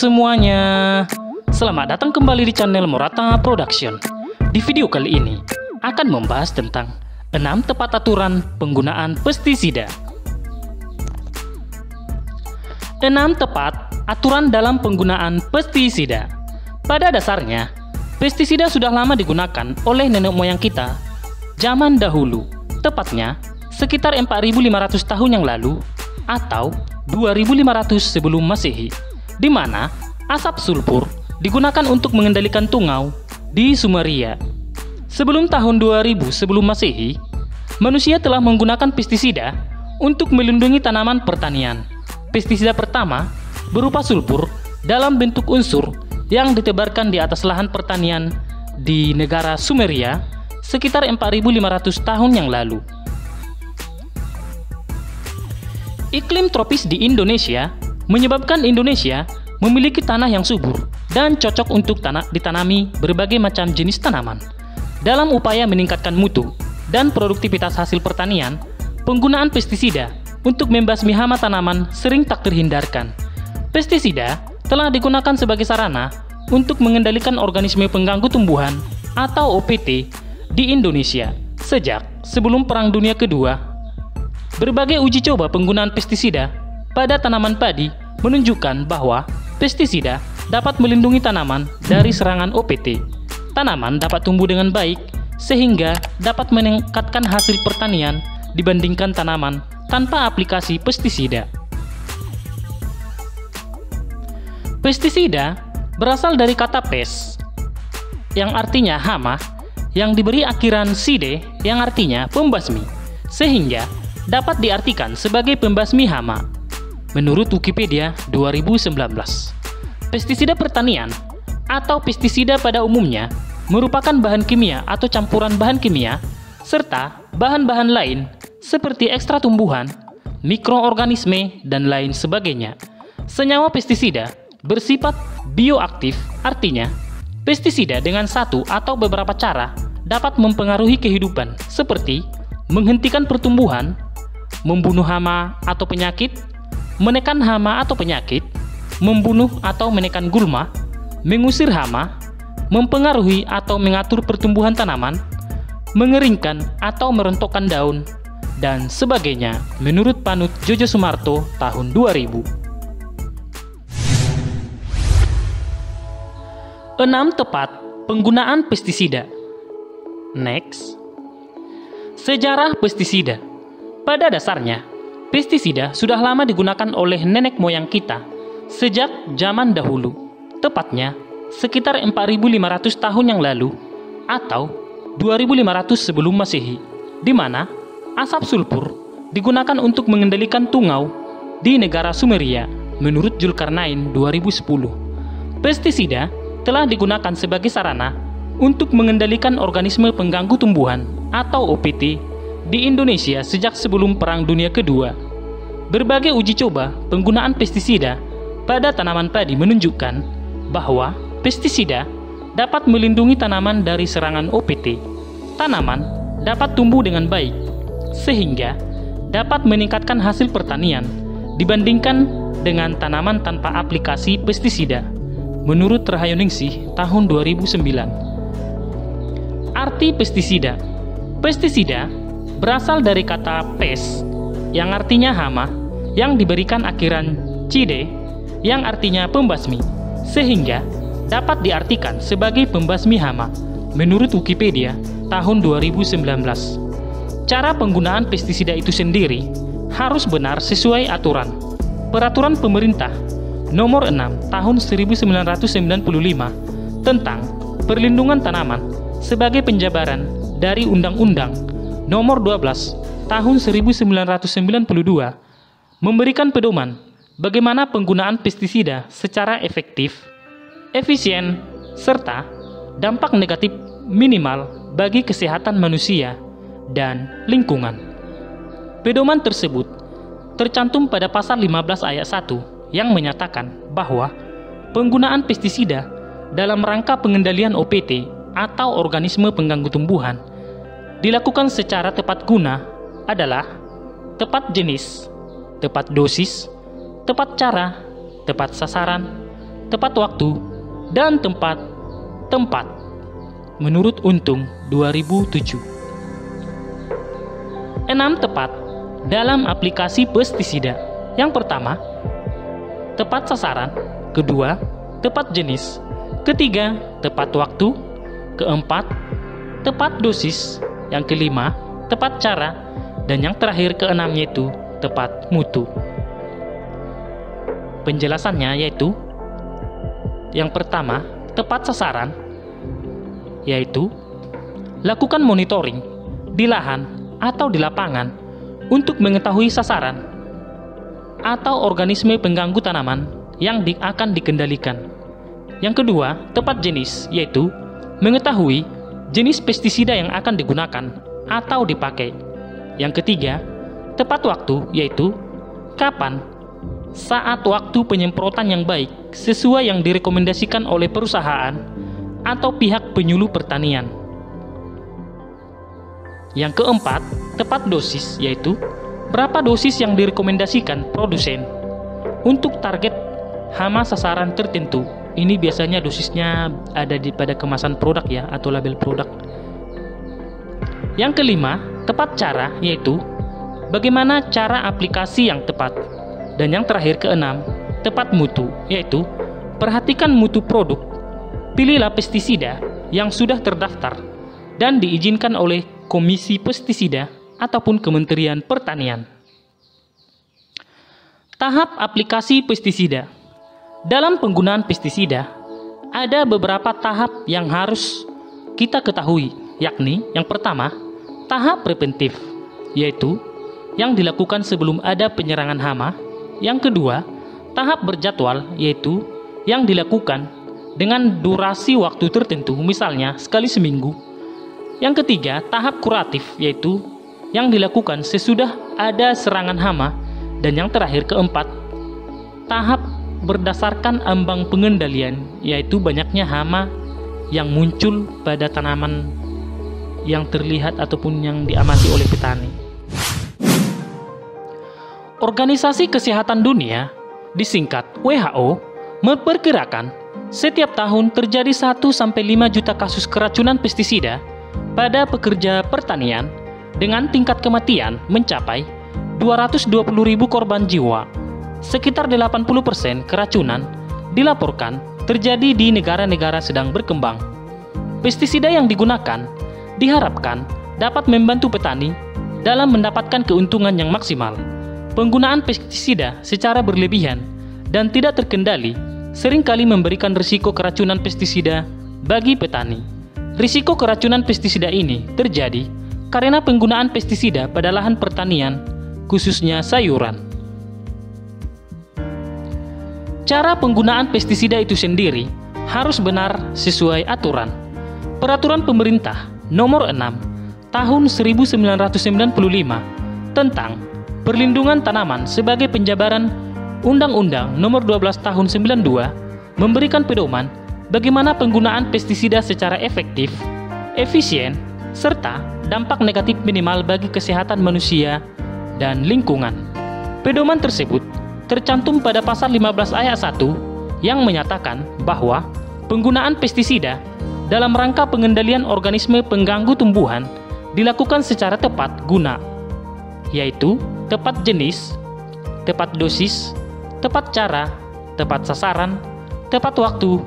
semuanya, selamat datang kembali di channel Morata Production. Di video kali ini akan membahas tentang 6 tepat aturan penggunaan pestisida. 6 tepat aturan dalam penggunaan pestisida. Pada dasarnya, pestisida sudah lama digunakan oleh nenek moyang kita zaman dahulu, tepatnya sekitar 4.500 tahun yang lalu atau 2.500 sebelum Masehi, di mana asap sulfur digunakan untuk mengendalikan tungau di Sumeria. Sebelum tahun 2000 sebelum Masehi, manusia telah menggunakan pestisida untuk melindungi tanaman pertanian. Pestisida pertama berupa sulfur dalam bentuk unsur yang ditebarkan di atas lahan pertanian di negara Sumeria sekitar 4.500 tahun yang lalu. Iklim tropis di Indonesia menyebabkan Indonesia memiliki tanah yang subur dan cocok untuk ditanami berbagai macam jenis tanaman. Dalam upaya meningkatkan mutu dan produktivitas hasil pertanian, penggunaan pestisida untuk membasmi hama tanaman sering tak terhindarkan. Pestisida telah digunakan sebagai sarana untuk mengendalikan organisme pengganggu tumbuhan atau OPT di Indonesia sejak sebelum Perang Dunia Kedua. Berbagai uji coba penggunaan pestisida pada tanaman padi menunjukkan bahwa pestisida dapat melindungi tanaman dari serangan OPT. Tanaman dapat tumbuh dengan baik sehingga dapat meningkatkan hasil pertanian dibandingkan tanaman tanpa aplikasi pestisida. Pestisida berasal dari kata pes yang artinya hama yang diberi akhiran side yang artinya pembasmi, sehingga dapat diartikan sebagai pembasmi hama. Menurut Wikipedia 2019, pestisida pertanian atau pestisida pada umumnya merupakan bahan kimia atau campuran bahan kimia serta bahan-bahan lain seperti ekstrak tumbuhan, mikroorganisme, dan lain sebagainya. Senyawa pestisida bersifat bioaktif, artinya pestisida dengan satu atau beberapa cara dapat mempengaruhi kehidupan seperti menghentikan pertumbuhan, membunuh hama atau penyakit, menekan hama atau penyakit, membunuh atau menekan gulma, mengusir hama, mempengaruhi atau mengatur pertumbuhan tanaman, mengeringkan atau merontokkan daun, dan sebagainya menurut Panut Jojo Sumarto tahun 2000. 6 tepat penggunaan pestisida. Next. Sejarah pestisida. Pada dasarnya, pestisida sudah lama digunakan oleh nenek moyang kita sejak zaman dahulu, tepatnya sekitar 4.500 tahun yang lalu atau 2.500 sebelum Masehi, di mana asap sulfur digunakan untuk mengendalikan tungau di negara Sumeria menurut Zulkarnain 2010. Pestisida telah digunakan sebagai sarana untuk mengendalikan organisme pengganggu tumbuhan atau OPT di Indonesia sejak sebelum Perang Dunia Kedua. Berbagai uji coba penggunaan pestisida pada tanaman padi menunjukkan bahwa pestisida dapat melindungi tanaman dari serangan OPT. Tanaman dapat tumbuh dengan baik, sehingga dapat meningkatkan hasil pertanian dibandingkan dengan tanaman tanpa aplikasi pestisida. Menurut Rahayoningsih tahun 2009. Arti pestisida. Pestisida berasal dari kata pes yang artinya hama yang diberikan akhiran cide yang artinya pembasmi, sehingga dapat diartikan sebagai pembasmi hama menurut Wikipedia tahun 2019. Cara penggunaan pestisida itu sendiri harus benar sesuai aturan Peraturan Pemerintah Nomor 6 Tahun 1995 tentang perlindungan tanaman sebagai penjabaran dari Undang-Undang Nomor 12 Tahun 1992 memberikan pedoman bagaimana penggunaan pestisida secara efektif, efisien, serta dampak negatif minimal bagi kesehatan manusia dan lingkungan. Pedoman tersebut tercantum pada pasal 15 ayat 1 yang menyatakan bahwa penggunaan pestisida dalam rangka pengendalian OPT atau organisme pengganggu tumbuhan dilakukan secara tepat guna adalah tepat jenis, tepat dosis, tepat cara, tepat sasaran, tepat waktu, dan tempat menurut Untung 2007. 6 tepat dalam aplikasi pestisida. Yang pertama, tepat sasaran. Kedua, tepat jenis. Ketiga, tepat waktu. Keempat, tepat dosis. Yang kelima, tepat cara. Dan yang terakhir keenam yaitu tepat mutu. Penjelasannya yaitu yang pertama, tepat sasaran, yaitu lakukan monitoring di lahan atau di lapangan untuk mengetahui sasaran atau organisme pengganggu tanaman yang akan dikendalikan. Yang kedua, tepat jenis, yaitu mengetahui jenis pestisida yang akan digunakan atau dipakai. Yang ketiga, tepat waktu, yaitu kapan saat waktu penyemprotan yang baik sesuai yang direkomendasikan oleh perusahaan atau pihak penyuluh pertanian. Yang keempat, tepat dosis, yaitu berapa dosis yang direkomendasikan produsen untuk target hama sasaran tertentu. Ini biasanya dosisnya ada pada kemasan produk ya, atau label produk. Yang kelima, tepat cara, yaitu bagaimana cara aplikasi yang tepat. Dan yang terakhir keenam, tepat mutu, yaitu perhatikan mutu produk. Pilihlah pestisida yang sudah terdaftar dan diizinkan oleh Komisi Pestisida ataupun Kementerian Pertanian. Tahap aplikasi pestisida. Dalam penggunaan pestisida, ada beberapa tahap yang harus kita ketahui, yakni yang pertama, tahap preventif, yaitu yang dilakukan sebelum ada penyerangan hama. Yang kedua, tahap berjadwal, yaitu yang dilakukan dengan durasi waktu tertentu, misalnya sekali seminggu. Yang ketiga, tahap kuratif, yaitu yang dilakukan sesudah ada serangan hama. Dan yang terakhir keempat, tahap berdasarkan ambang pengendalian, yaitu banyaknya hama yang muncul pada tanaman yang terlihat ataupun yang diamati oleh petani. Organisasi Kesehatan Dunia, disingkat WHO, memperkirakan setiap tahun terjadi 1-5 juta kasus keracunan pestisida pada pekerja pertanian dengan tingkat kematian mencapai 220.000 korban jiwa. Sekitar 80% keracunan dilaporkan terjadi di negara-negara sedang berkembang. Pestisida yang digunakan diharapkan dapat membantu petani dalam mendapatkan keuntungan yang maksimal. Penggunaan pestisida secara berlebihan dan tidak terkendali seringkali memberikan risiko keracunan pestisida bagi petani. Risiko keracunan pestisida ini terjadi karena penggunaan pestisida pada lahan pertanian, khususnya sayuran. Cara penggunaan pestisida itu sendiri harus benar sesuai aturan. Peraturan Pemerintah Nomor 6 Tahun 1995 tentang Perlindungan Tanaman sebagai penjabaran Undang-Undang Nomor 12 Tahun 92 memberikan pedoman bagaimana penggunaan pestisida secara efektif, efisien, serta dampak negatif minimal bagi kesehatan manusia dan lingkungan. Pedoman tersebut tercantum pada pasal 15 ayat 1 yang menyatakan bahwa penggunaan pestisida dalam rangka pengendalian organisme pengganggu tumbuhan dilakukan secara tepat guna, yaitu tepat jenis, tepat dosis, tepat cara, tepat sasaran, tepat waktu,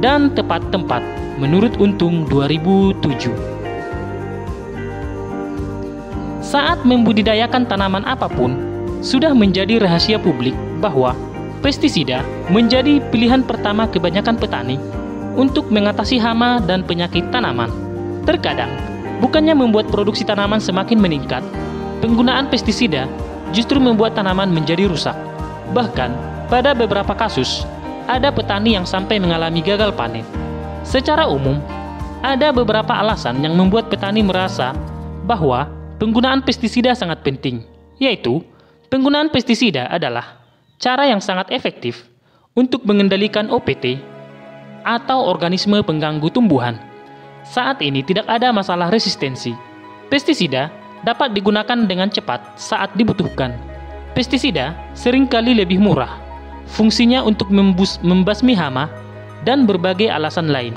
dan tepat tempat menurut Untung 2007. Saat membudidayakan tanaman apapun, sudah menjadi rahasia publik bahwa pestisida menjadi pilihan pertama kebanyakan petani untuk mengatasi hama dan penyakit tanaman. Terkadang, bukannya membuat produksi tanaman semakin meningkat, penggunaan pestisida justru membuat tanaman menjadi rusak. Bahkan, pada beberapa kasus, ada petani yang sampai mengalami gagal panen. Secara umum, ada beberapa alasan yang membuat petani merasa bahwa penggunaan pestisida sangat penting, yaitu penggunaan pestisida adalah cara yang sangat efektif untuk mengendalikan OPT atau organisme pengganggu tumbuhan. Saat ini tidak ada masalah resistensi. Pestisida dapat digunakan dengan cepat saat dibutuhkan. Pestisida seringkali lebih murah, fungsinya untuk membasmi hama, dan berbagai alasan lain.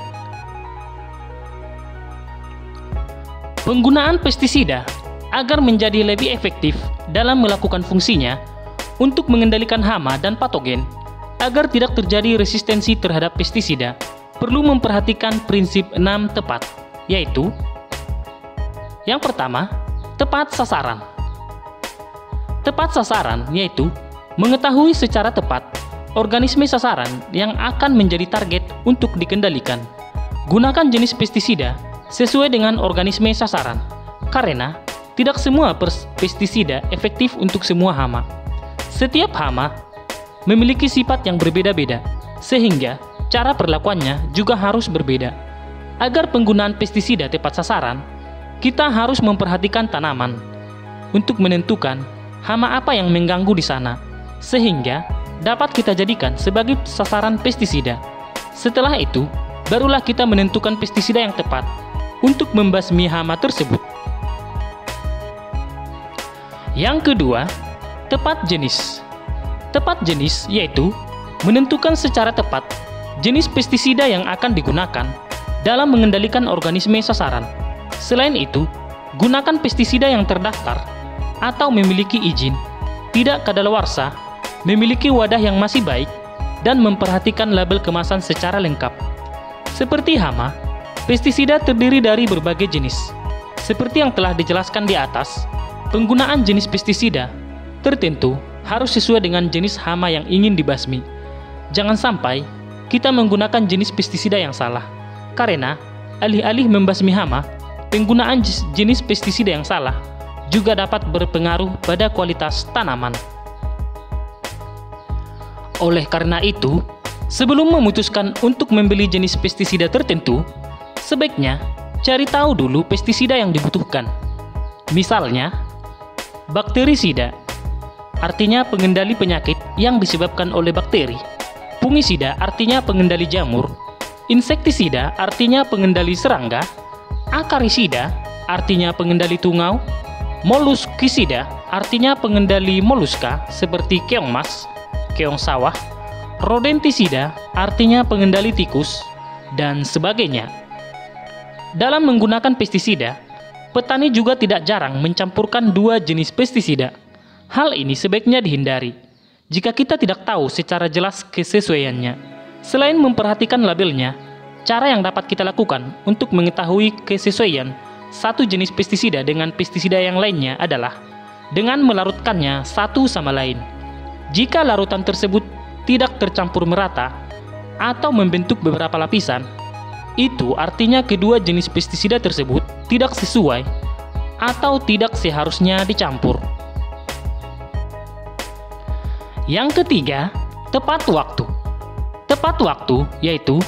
Penggunaan pestisida agar menjadi lebih efektif dalam melakukan fungsinya untuk mengendalikan hama dan patogen agar tidak terjadi resistensi terhadap pestisida perlu memperhatikan prinsip 6 tepat, yaitu yang pertama, tepat sasaran. Tepat sasaran yaitu mengetahui secara tepat organisme sasaran yang akan menjadi target untuk dikendalikan. Gunakan jenis pestisida sesuai dengan organisme sasaran, karena tidak semua pestisida efektif untuk semua hama. Setiap hama memiliki sifat yang berbeda-beda, sehingga cara perlakuannya juga harus berbeda. Agar penggunaan pestisida tepat sasaran, kita harus memperhatikan tanaman untuk menentukan hama apa yang mengganggu di sana, sehingga dapat kita jadikan sebagai sasaran pestisida. Setelah itu, barulah kita menentukan pestisida yang tepat untuk membasmi hama tersebut. Yang kedua, tepat jenis. Tepat jenis yaitu menentukan secara tepat jenis pestisida yang akan digunakan dalam mengendalikan organisme sasaran. Selain itu, gunakan pestisida yang terdaftar atau memiliki izin, tidak kadaluarsa, memiliki wadah yang masih baik, dan memperhatikan label kemasan secara lengkap. Seperti hama, pestisida terdiri dari berbagai jenis. Seperti yang telah dijelaskan di atas, penggunaan jenis pestisida tertentu harus sesuai dengan jenis hama yang ingin dibasmi. Jangan sampai kita menggunakan jenis pestisida yang salah, karena alih-alih membasmi hama, penggunaan jenis pestisida yang salah juga dapat berpengaruh pada kualitas tanaman. Oleh karena itu, sebelum memutuskan untuk membeli jenis pestisida tertentu, sebaiknya cari tahu dulu pestisida yang dibutuhkan. Misalnya, bakterisida, artinya pengendali penyakit yang disebabkan oleh bakteri. Fungisida artinya pengendali jamur. Insektisida artinya pengendali serangga. Akarisida artinya pengendali tungau. Moluskisida artinya pengendali moluska seperti keong mas, keong sawah. Rodentisida artinya pengendali tikus, dan sebagainya. Dalam menggunakan pestisida, petani juga tidak jarang mencampurkan dua jenis pestisida. Hal ini sebaiknya dihindari jika kita tidak tahu secara jelas kesesuaiannya. Selain memperhatikan labelnya, cara yang dapat kita lakukan untuk mengetahui kesesuaian satu jenis pestisida dengan pestisida yang lainnya adalah dengan melarutkannya satu sama lain. Jika larutan tersebut tidak tercampur merata atau membentuk beberapa lapisan, itu artinya kedua jenis pestisida tersebut tidak sesuai atau tidak seharusnya dicampur. Yang ketiga, tepat waktu. Tepat waktu yaitu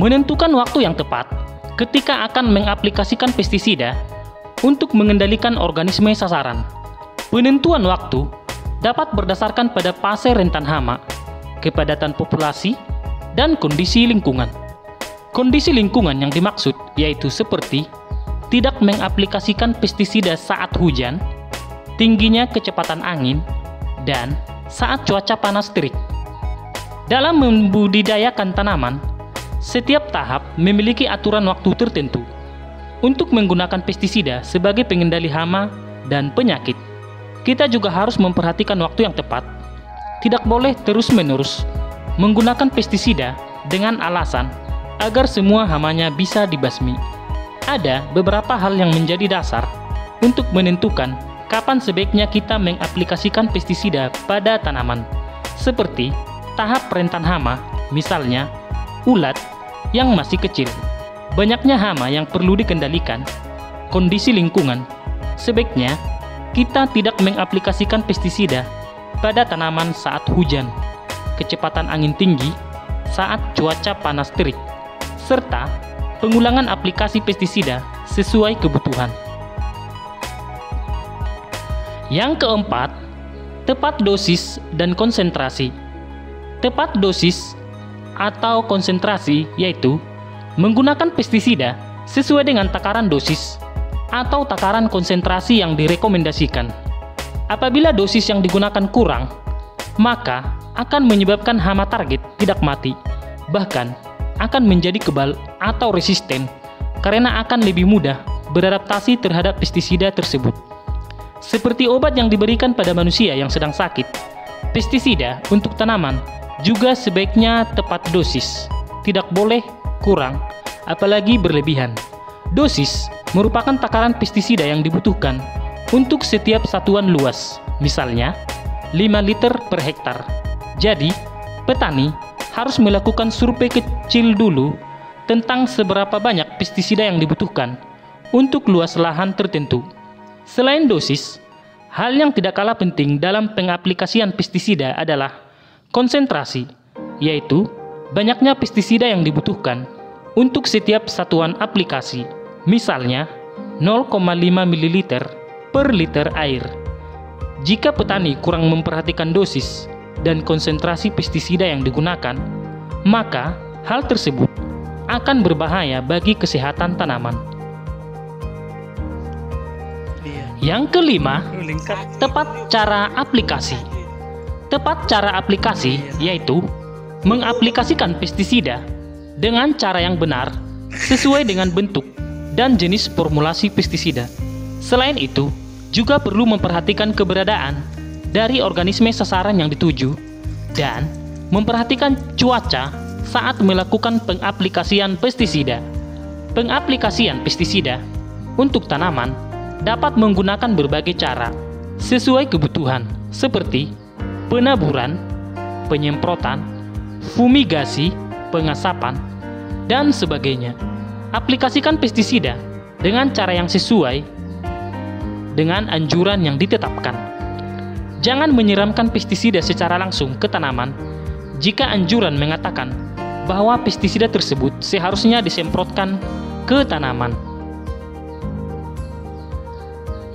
menentukan waktu yang tepat ketika akan mengaplikasikan pestisida untuk mengendalikan organisme sasaran. Penentuan waktu dapat berdasarkan pada fase rentan hama, kepadatan populasi, dan kondisi lingkungan. Kondisi lingkungan yang dimaksud yaitu seperti tidak mengaplikasikan pestisida saat hujan, tingginya kecepatan angin, dan saat cuaca panas terik. Dalam membudidayakan tanaman, setiap tahap memiliki aturan waktu tertentu untuk menggunakan pestisida sebagai pengendali hama dan penyakit. Kita juga harus memperhatikan waktu yang tepat. Tidak boleh terus-menerus menggunakan pestisida dengan alasan agar semua hamanya bisa dibasmi. Ada beberapa hal yang menjadi dasar untuk menentukan kapan sebaiknya kita mengaplikasikan pestisida pada tanaman, seperti tahap rentan hama, misalnya ulat yang masih kecil, banyaknya hama yang perlu dikendalikan, kondisi lingkungan. Sebaiknya kita tidak mengaplikasikan pestisida pada tanaman saat hujan, kecepatan angin tinggi, saat cuaca panas terik, serta pengulangan aplikasi pestisida sesuai kebutuhan. Yang keempat, tepat dosis dan konsentrasi. Tepat dosis atau konsentrasi yaitu menggunakan pestisida sesuai dengan takaran dosis atau takaran konsentrasi yang direkomendasikan. Apabila dosis yang digunakan kurang, maka akan menyebabkan hama target tidak mati, bahkan akan menjadi kebal atau resisten karena akan lebih mudah beradaptasi terhadap pestisida tersebut. Seperti obat yang diberikan pada manusia yang sedang sakit, pestisida untuk tanaman juga sebaiknya tepat dosis, tidak boleh kurang, apalagi berlebihan. Dosis merupakan takaran pestisida yang dibutuhkan untuk setiap satuan luas, misalnya 5 liter per hektar. Jadi, petani harus melakukan survei kecil dulu tentang seberapa banyak pestisida yang dibutuhkan untuk luas lahan tertentu. Selain dosis, hal yang tidak kalah penting dalam pengaplikasian pestisida adalah konsentrasi, yaitu banyaknya pestisida yang dibutuhkan untuk setiap satuan aplikasi. Misalnya, 0,5 ml per liter air. Jika petani kurang memperhatikan dosis dan konsentrasi pestisida yang digunakan, maka hal tersebut akan berbahaya bagi kesehatan tanaman. Yang kelima, tepat cara aplikasi. Tepat cara aplikasi yaitu mengaplikasikan pestisida dengan cara yang benar sesuai dengan bentuk dan jenis formulasi pestisida. Selain itu, juga perlu memperhatikan keberadaan dari organisme sasaran yang dituju dan memperhatikan cuaca saat melakukan pengaplikasian pestisida. Pengaplikasian pestisida untuk tanaman dapat menggunakan berbagai cara sesuai kebutuhan seperti penaburan, penyemprotan, fumigasi, pengasapan, dan sebagainya. Aplikasikan pestisida dengan cara yang sesuai dengan anjuran yang ditetapkan. Jangan menyiramkan pestisida secara langsung ke tanaman jika anjuran mengatakan bahwa pestisida tersebut seharusnya disemprotkan ke tanaman.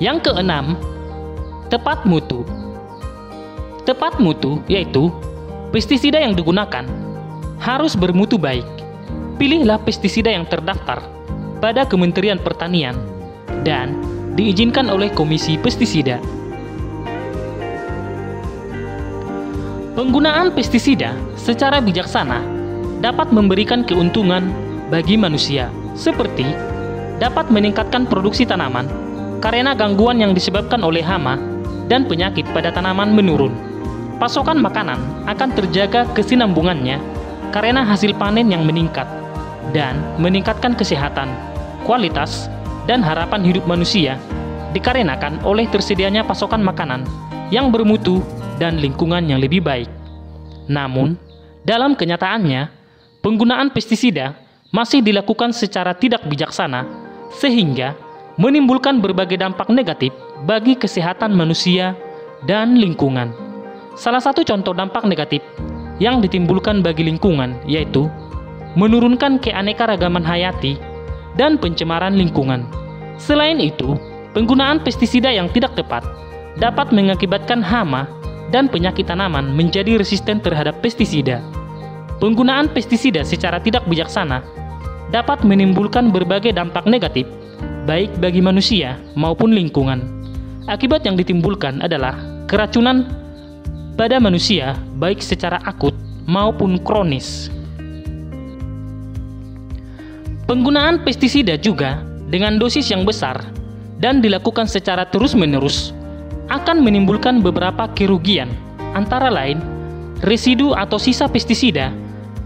Yang keenam, tepat mutu. Tepat mutu yaitu pestisida yang digunakan harus bermutu baik. Pilihlah pestisida yang terdaftar pada Kementerian Pertanian dan diizinkan oleh Komisi Pestisida. Penggunaan pestisida secara bijaksana dapat memberikan keuntungan bagi manusia, seperti dapat meningkatkan produksi tanaman karena gangguan yang disebabkan oleh hama dan penyakit pada tanaman menurun. Pasokan makanan akan terjaga kesinambungannya karena hasil panen yang meningkat dan meningkatkan kesehatan, kualitas, dan harapan hidup manusia dikarenakan oleh tersedianya pasokan makanan yang bermutu dan lingkungan yang lebih baik. Namun, dalam kenyataannya, penggunaan pestisida masih dilakukan secara tidak bijaksana sehingga menimbulkan berbagai dampak negatif bagi kesehatan manusia dan lingkungan. Salah satu contoh dampak negatif yang ditimbulkan bagi lingkungan yaitu menurunkan keanekaragaman hayati dan pencemaran lingkungan. Selain itu, penggunaan pestisida yang tidak tepat dapat mengakibatkan hama dan penyakit tanaman menjadi resisten terhadap pestisida. Penggunaan pestisida secara tidak bijaksana dapat menimbulkan berbagai dampak negatif baik bagi manusia maupun lingkungan. Akibat yang ditimbulkan adalah keracunan pada manusia baik secara akut maupun kronis. Penggunaan pestisida juga dengan dosis yang besar dan dilakukan secara terus-menerus akan menimbulkan beberapa kerugian, antara lain residu atau sisa pestisida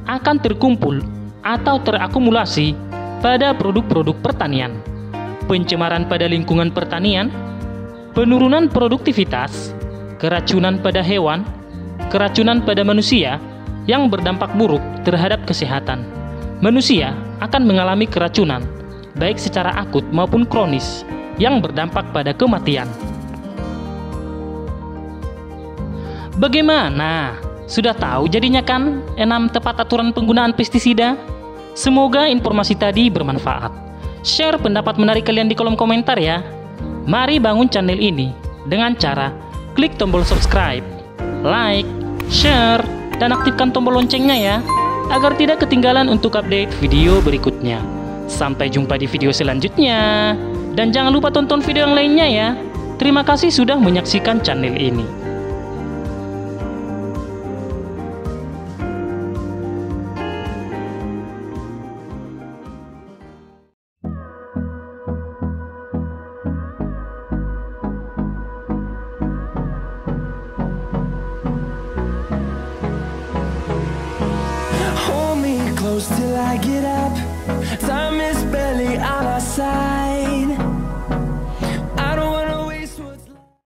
akan terkumpul atau terakumulasi pada produk-produk pertanian, pencemaran pada lingkungan pertanian, penurunan produktivitas, keracunan pada hewan, keracunan pada manusia yang berdampak buruk terhadap kesehatan. Manusia akan mengalami keracunan, baik secara akut maupun kronis, yang berdampak pada kematian. Bagaimana? Sudah tahu jadinya kan 6 tepat aturan penggunaan pestisida? Semoga informasi tadi bermanfaat. Share pendapat menarik kalian di kolom komentar ya. Mari bangun channel ini dengan cara klik tombol subscribe, like, share, dan aktifkan tombol loncengnya ya, agar tidak ketinggalan untuk update video berikutnya. Sampai jumpa di video selanjutnya. Dan jangan lupa tonton video yang lainnya ya. Terima kasih sudah menyaksikan channel ini. close till I get up. Time is barely